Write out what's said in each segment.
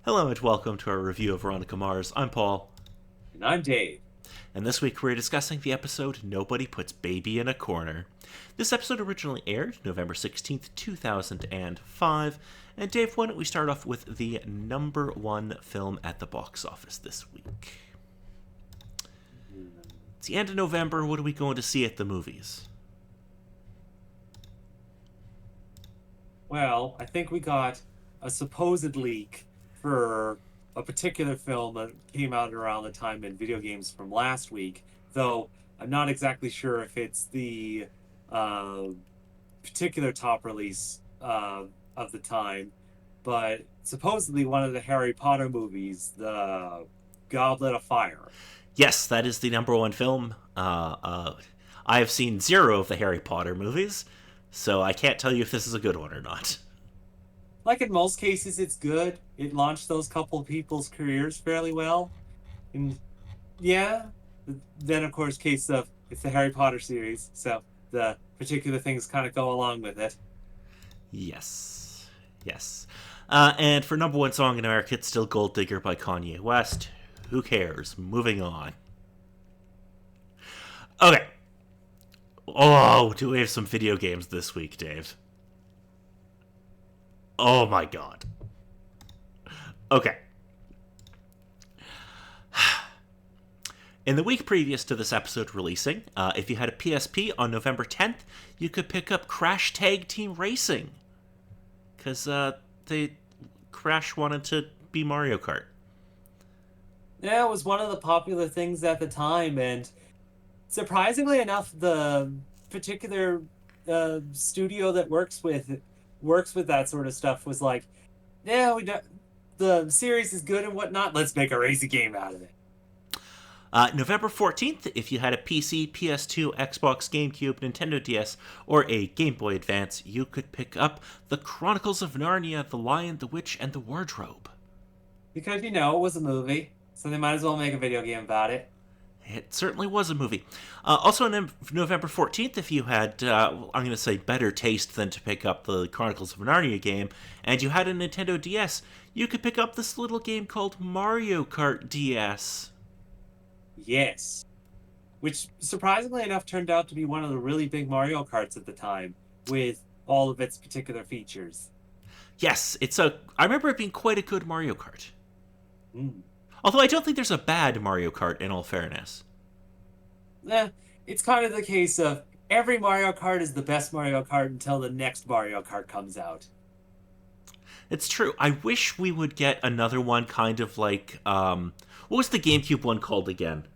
Hello and welcome to our review of Veronica Mars. I'm Paul, And I'm Dave. and this week we're discussing the episode Nobody Puts Baby in a Corner. This episode originally aired November 16th, 2005, and Dave, why don't we start off with the number one film at the box office this week? It's the end of November, what are we going to see at the movies? Well, I think we got a supposed leak for a particular film that came out around the time in video games from last week, though I'm not exactly sure if it's the uh, particular top release of the time, but supposedly one of the Harry Potter movies, The Goblet of Fire. Yes, that is the number one film. I have seen zero of the Harry Potter movies, so I can't tell you if this is a good one or not. Like in most cases, it's good. It launched those couple of people's careers fairly well. And yeah, then of course, case of it's the Harry Potter series, so the particular things kind of go along with it. Yes. Yes. And for number one song in America, it's still Gold Digger by Kanye West. Who cares? Moving on. Okay. Oh, do we have some video games this week, Dave? Oh my god. Okay. In the week previous to this episode releasing, if you had a PSP on November 10th, you could pick up Crash Tag Team Racing. Because Crash wanted to be Mario Kart. Yeah, it was one of the popular things at the time, and surprisingly enough, the particular studio that works with that sort of stuff was like, yeah, we don't, the series is good and whatnot. Let's make a racing game out of it. November 14th, if you had a PC, PS2, Xbox, GameCube, Nintendo DS, or a Game Boy Advance, you could pick up The Chronicles of Narnia, The Lion, the Witch, and the Wardrobe. Because it was a movie, so they might as well make a video game about it. It certainly was a movie. Also, on November 14th, if you had, I'm going to say, better taste than to pick up the Chronicles of Narnia game, and you had a Nintendo DS, you could pick up this little game called Mario Kart DS. Yes. Which, surprisingly enough, turned out to be one of the really big Mario Karts at the time, with all of its particular features. Yes, I remember it being quite a good Mario Kart. Mm. Although I don't think there's a bad Mario Kart, in all fairness. Eh, it's kind of the case of every Mario Kart is the best Mario Kart until the next Mario Kart comes out. It's true. I wish we would get another one kind of like, what was the GameCube one called again?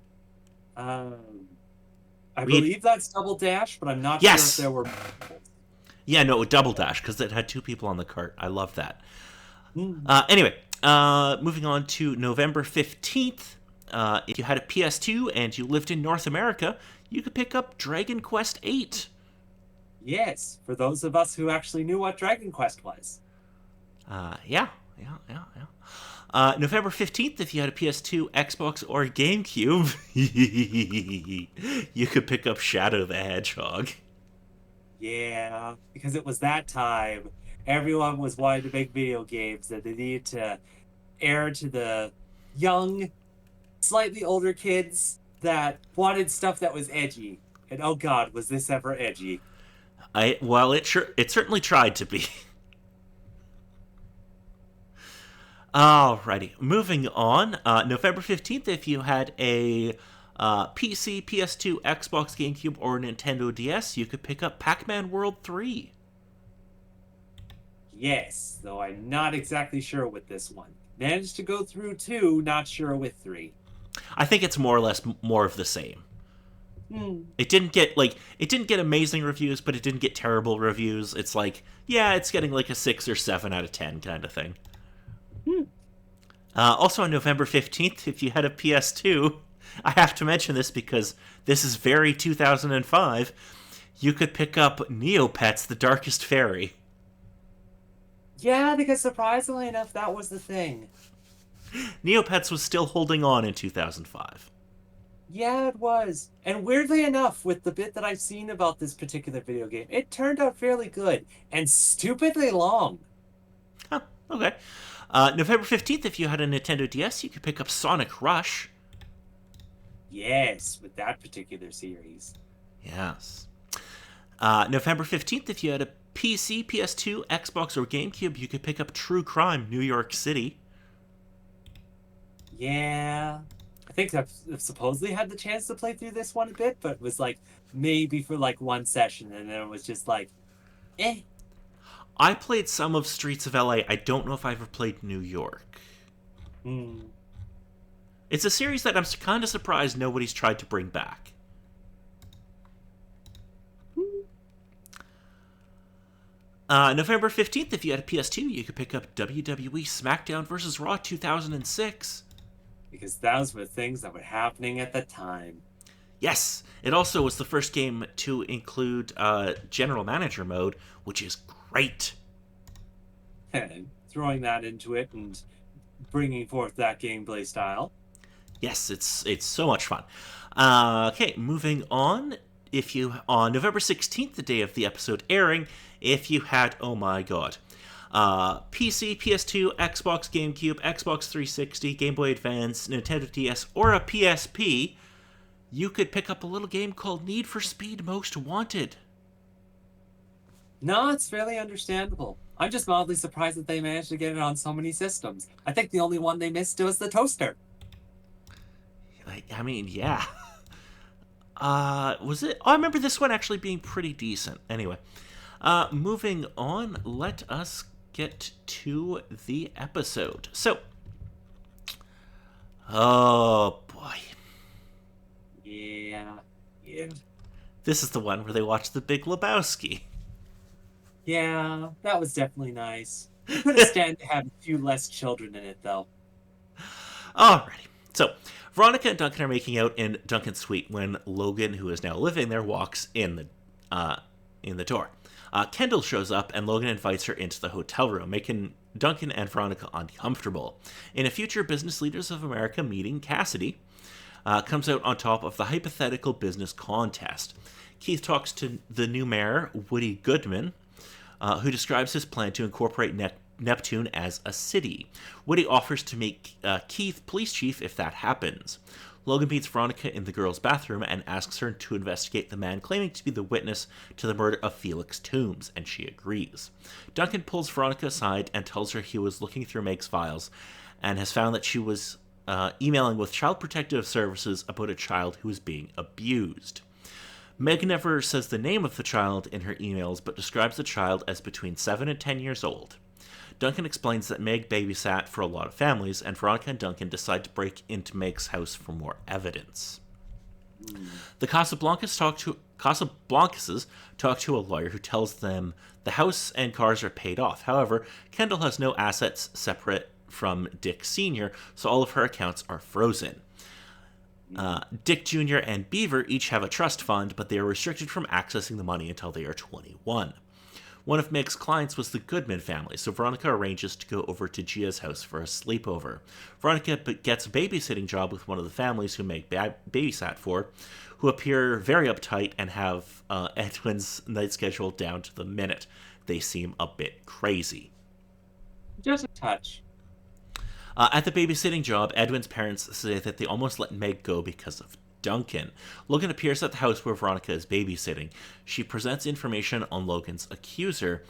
Um, I We had, believe that's Double Dash, but I'm not sure if yes! there were. Yeah, no, Double Dash, because it had two people on the cart. I love that. Hmm. Anyway, moving on to November 15th. If you had a PS2 and you lived in North America, you could pick up Dragon Quest VIII. Yes, for those of us who actually knew what Dragon Quest was. Yeah. November 15th, if you had a PS2, Xbox, or GameCube, you could pick up Shadow the Hedgehog. Yeah, because it was that time. Everyone was wanting to make video games and they needed to air to the young, slightly older kids that wanted stuff that was edgy. And oh god, was this ever edgy? It certainly tried to be. Alrighty, moving on. November 15th, if you had a PC, PS2, Xbox, GameCube, or Nintendo DS, you could pick up Pac-Man World 3. Yes, though I'm not exactly sure with this one. Managed to go through two, not sure with three. I think it's more or less more of the same. Hmm. It didn't get amazing reviews, but it didn't get terrible reviews. It's like, yeah, it's getting like a 6 or 7 out of 10 kind of thing. Hmm. Also on November 15th, if you had a PS2, I have to mention this because this is very 2005, you could pick up Neopets, The Darkest Fairy. Yeah, because surprisingly enough, that was the thing. Neopets was still holding on in 2005. Yeah, it was. And weirdly enough, with the bit that I've seen about this particular video game, it turned out fairly good and stupidly long. Huh, okay. November 15th, if you had a Nintendo DS, you could pick up Sonic Rush. Yes, with that particular series. Yes. November 15th, if you had a PC, PS2, Xbox, or GameCube, you could pick up True Crime New York City. Yeah. I think I've supposedly had the chance to play through this one a bit, but it was like maybe for like one session, and then it was just like, eh. I played some of Streets of LA. I don't know if I ever played New York. Hmm. It's a series that I'm kind of surprised nobody's tried to bring back. November 15th, if you had a PS2, you could pick up WWE SmackDown vs. Raw 2006. Because those were things that were happening at the time. Yes, it also was the first game to include General Manager mode, which is great. And throwing that into it and bringing forth that gameplay style. Yes, it's so much fun. Okay, moving on. If you on November 16th, the day of the episode airing, if you had oh my god, PC, PS2, Xbox, GameCube, Xbox 360, Game Boy Advance, Nintendo DS, or a PSP, you could pick up a little game called Need for Speed Most Wanted. No, it's fairly understandable. I'm just mildly surprised that they managed to get it on so many systems. I think the only one they missed was the toaster. I mean, yeah. Was it? Oh, I remember this one actually being pretty decent. Anyway, moving on, let us get to the episode. So, oh boy. Yeah. This is the one where they watch The Big Lebowski. Yeah, that was definitely nice. Could have stand to have a few less children in it, though. Alrighty. So, Veronica and Duncan are making out in Duncan's suite when Logan, who is now living there, walks in the door. Kendall shows up, and Logan invites her into the hotel room, making Duncan and Veronica uncomfortable. In a future Business Leaders of America meeting, Cassidy comes out on top of the hypothetical business contest. Keith talks to the new mayor, Woody Goodman, who describes his plan to incorporate Neptune as a city. Woody offers to make Keith police chief if that happens. Logan meets Veronica in the girls' bathroom and asks her to investigate the man claiming to be the witness to the murder of Felix Toombs, and she agrees. Duncan pulls Veronica aside and tells her he was looking through Meg's files and has found that she was emailing with Child Protective Services about a child who was being abused. Meg never says the name of the child in her emails, but describes the child as between 7 and 10 years old. Duncan explains that Meg babysat for a lot of families, and Veronica and Duncan decide to break into Meg's house for more evidence. The Casablancas talk to a lawyer who tells them the house and cars are paid off. However, Kendall has no assets separate from Dick Sr., so all of her accounts are frozen. Dick Jr. and Beaver each have a trust fund, but they are restricted from accessing the money until they are 21. One of Meg's clients was the Goodman family, so Veronica arranges to go over to Gia's house for a sleepover. Veronica gets a babysitting job with one of the families who Meg babysat for, who appear very uptight and have Edwin's night schedule down to the minute. They seem a bit crazy. Just a touch. At the babysitting job, Edwin's parents say that they almost let Meg go because of Duncan. Logan appears at the house where Veronica is babysitting. She presents information on Logan's accuser,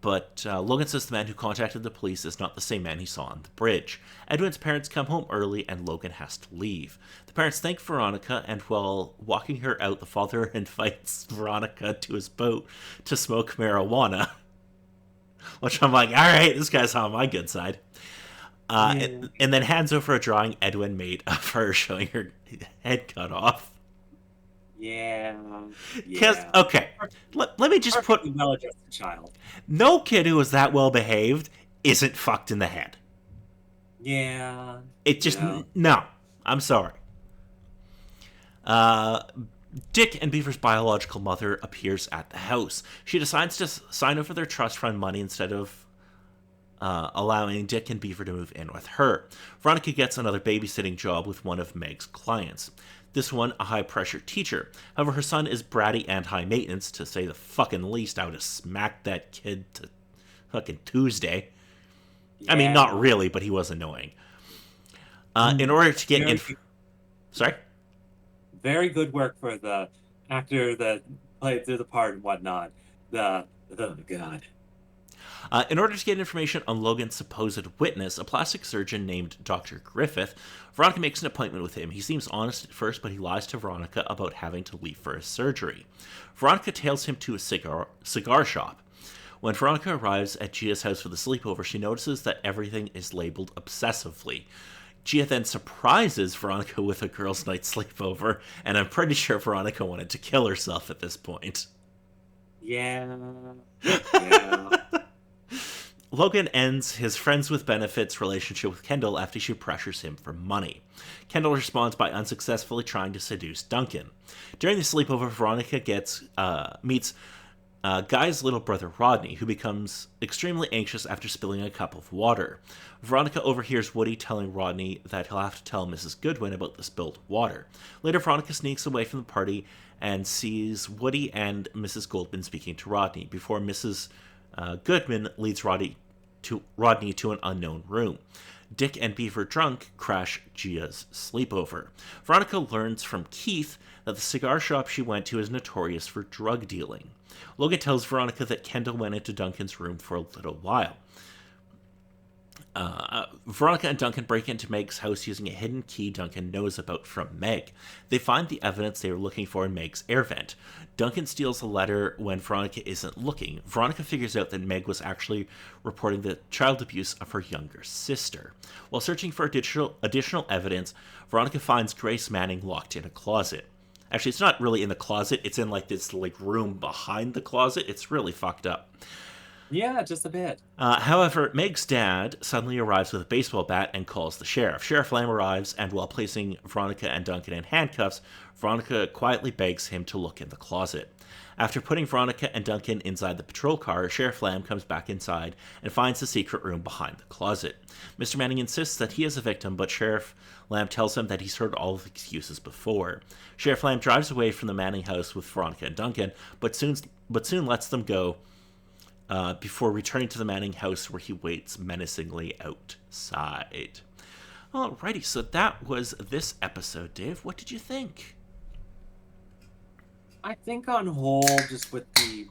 but Logan says the man who contacted the police is not the same man he saw on the bridge. Edwin's parents come home early and Logan has to leave. The parents thank Veronica, and while walking her out, the father invites Veronica to his boat to smoke marijuana. Which I'm like, alright, this guy's on my good side. And then hands over a drawing Edwin made of her showing her head cut off. Yeah. Okay, let me just put... well-adjusted child. No kid who is that well behaved isn't fucked in the head. Yeah. It just... No. I'm sorry. Dick and Beaver's biological mother appears at the house. She decides to sign over their trust fund money instead of allowing Dick and Beaver to move in with her. Veronica gets another babysitting job with one of Meg's clients. This one, a high-pressure teacher. However, her son is bratty and high-maintenance, to say the fucking least. I would have smacked that kid to fucking Tuesday. I mean, not Yeah. really, but he was annoying. In Mm. order to get Very, Sorry? very good work for the actor that played through the part and whatnot. Oh God. In order to get information on Logan's supposed witness, a plastic surgeon named Dr. Griffith, Veronica makes an appointment with him. He seems honest at first, but he lies to Veronica about having to leave for his surgery. Veronica tails him to a cigar shop. When Veronica arrives at Gia's house for the sleepover, she notices that everything is labeled obsessively. Gia then surprises Veronica with a girls' night sleepover, and I'm pretty sure Veronica wanted to kill herself at this point. Yeah. Yeah. Logan ends his friends with benefits relationship with Kendall after she pressures him for money. Kendall responds by unsuccessfully trying to seduce Duncan. During the sleepover, Veronica meets Guy's little brother Rodney, who becomes extremely anxious after spilling a cup of water. Veronica overhears Woody telling Rodney that he'll have to tell Mrs. Goodwin about the spilled water. Later, Veronica sneaks away from the party and sees Woody and Mrs. Goldman speaking to Rodney before Mrs. Goodman leads Rodney to an unknown room. Dick and Beaver drunk crash Gia's sleepover. Veronica learns from Keith that the cigar shop she went to is notorious for drug dealing. Logan tells Veronica that Kendall went into Duncan's room for a little while. Veronica and Duncan break into Meg's house using a hidden key Duncan knows about from Meg. They find the evidence they were looking for in Meg's air vent. Duncan steals a letter when Veronica isn't looking. Veronica figures out that Meg was actually reporting the child abuse of her younger sister. While searching for additional evidence, Veronica finds Grace Manning locked in a closet. Actually, it's not really in the closet. It's in this room behind the closet. It's really fucked up. Yeah, just a bit. However, Meg's dad suddenly arrives with a baseball bat and calls the sheriff. Sheriff Lamb arrives, and while placing Veronica and Duncan in handcuffs, Veronica quietly begs him to look in the closet. After putting Veronica and Duncan inside the patrol car, Sheriff Lamb comes back inside and finds the secret room behind the closet. Mr. Manning insists that he is a victim, but Sheriff Lamb tells him that he's heard all of the excuses before. Sheriff Lamb drives away from the Manning house with Veronica and Duncan, but soon lets them go before returning to the Manning house where he waits menacingly outside. Alrighty, so that was this episode, Dave. What did you think? I think on whole, just with the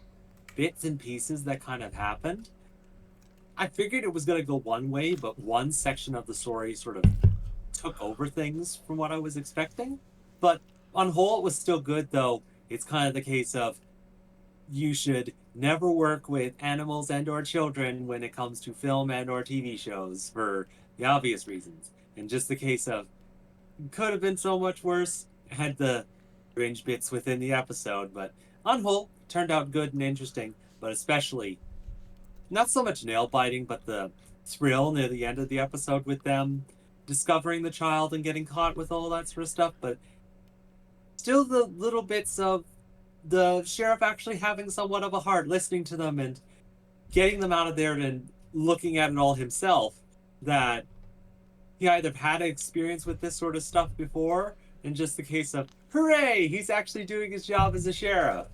bits and pieces that kind of happened, I figured it was going to go one way, but one section of the story sort of took over things from what I was expecting. But on whole, it was still good, though. It's kind of the case of you should never work with animals and or children when it comes to film and or TV shows for the obvious reasons. And just the case of could have been so much worse. Had the cringe bits within the episode, but on whole, turned out good and interesting. But especially not so much nail biting, but the thrill near the end of the episode with them discovering the child and getting caught with all that sort of stuff. But still, the little bits of the sheriff actually having somewhat of a heart, listening to them and getting them out of there and looking at it all himself, that he either had experience with this sort of stuff before, and just the case of, hooray, he's actually doing his job as a sheriff.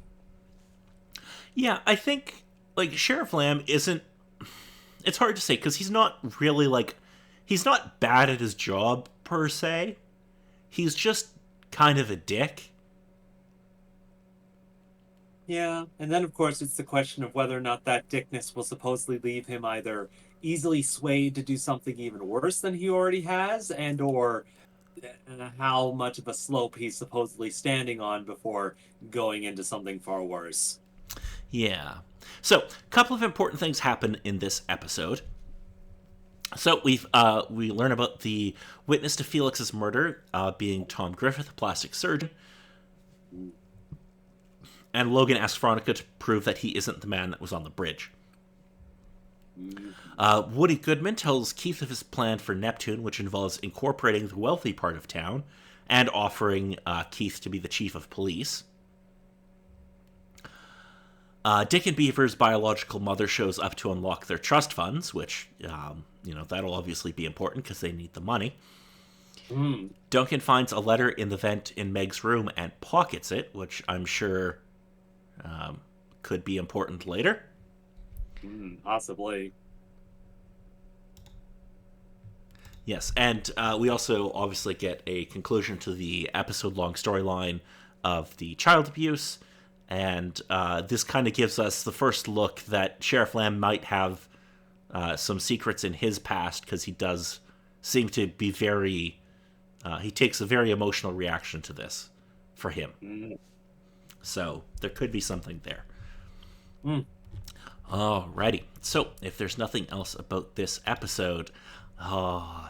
Yeah, I think, Sheriff Lamb isn't... It's hard to say, because he's not really, he's not bad at his job, per se. He's just kind of a dick. Yeah, and then of course it's the question of whether or not that dickness will supposedly leave him either easily swayed to do something even worse than he already has, and or how much of a slope he's supposedly standing on before going into something far worse. Yeah. So, a couple of important things happen in this episode. So we learn about the witness to Felix's murder being Tom Griffith, a plastic surgeon. And Logan asks Veronica to prove that he isn't the man that was on the bridge. Woody Goodman tells Keith of his plan for Neptune, which involves incorporating the wealthy part of town and offering Keith to be the chief of police. Dick and Beaver's biological mother shows up to unlock their trust funds, which, that'll obviously be important because they need the money. Duncan finds a letter in the vent in Meg's room and pockets it, which I'm sure could be important later. Possibly. Yes, and we also obviously get a conclusion to the episode-long storyline of the child abuse, and this kind of gives us the first look that Sheriff Lamb might have some secrets in his past, because he does seem to be very. He takes a very emotional reaction to this for him. Mm. So there could be something there. Mm. Alrighty. So if there's nothing else about this episode,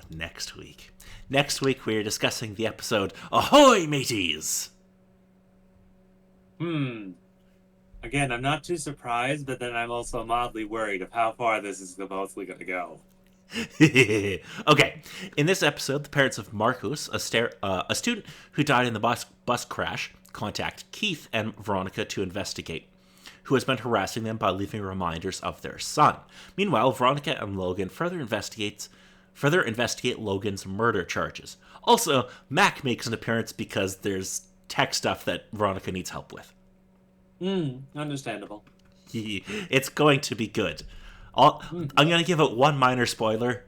next week. Next week we are discussing the episode Ahoy, Mateys! Again, I'm not too surprised, but then I'm also mildly worried of how far this is mostly going to go. Okay, in this episode, the parents of Marcus, a student who died in the bus crash, contact Keith and Veronica to investigate, who has been harassing them by leaving reminders of their son. Meanwhile, Veronica and Logan further investigate Logan's murder charges. Also, Mac makes an appearance because there's tech stuff that Veronica needs help with. Understandable. It's going to be good. I'm going to give it one minor spoiler.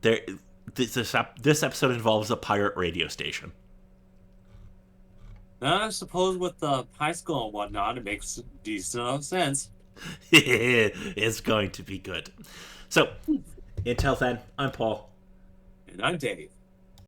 This episode involves a pirate radio station. I suppose with the high school and whatnot, it makes decent enough sense. It's going to be good. So, until then, I'm Paul. And I'm Dave.